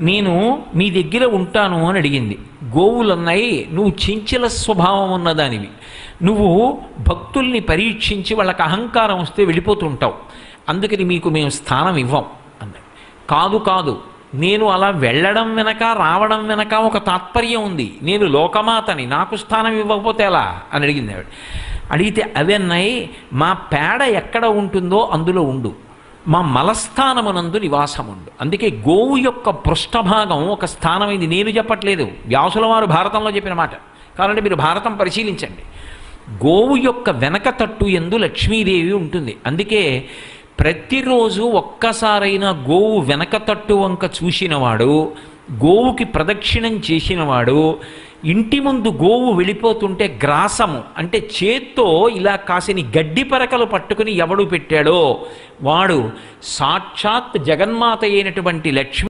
నేను మీ దగ్గర ఉంటాను అని అడిగింది. గోవులున్నాయి, నువ్వు చంచల స్వభావం ఉన్నదానివి, నువ్వు భక్తుల్ని పరీక్షించి వాళ్ళకి అహంకారం వస్తే వెళ్ళిపోతుంటావు, అందుకని మీకు మేము స్థానం ఇవ్వం అన్నది. కాదు కాదు, నేను అలా వెళ్ళడం వెనక రావడం వెనక ఒక తాత్పర్యం ఉంది, నేను లోకమాతని, నాకు స్థానం ఇవ్వకపోతే ఎలా అని అడిగింది ఆవిడ. అడిగితే అవన్నాయి, మా పేడ ఎక్కడ ఉంటుందో అందులో ఉండు, మా మలస్థానమునందు నివాసముండు. అందుకే గోవు యొక్క పృష్ఠభాగం ఒక స్థానమైంది. నేను చెప్పట్లేదు, వ్యాసుల వారు భారతంలో చెప్పిన మాట. కాబట్టి మీరు భారతం పరిశీలించండి. గోవు యొక్క వెనక తట్టు యందు లక్ష్మీదేవి ఉంటుంది. అందుకే ప్రతిరోజు ఒక్కసారైనా గోవు వెనక తట్టు వంక చూసినవాడు, గోవుకి ప్రదక్షిణం చేసినవాడు, ఇంటి ముందు గోవు వెళ్ళిపోతుంటే గ్రాసము అంటే చేత్తో ఇలా కాసిని గడ్డి పరకలు పట్టుకుని ఎవడు పెట్టాడో వాడు సాక్షాత్ జగన్మాత అయినటువంటి లక్ష్మి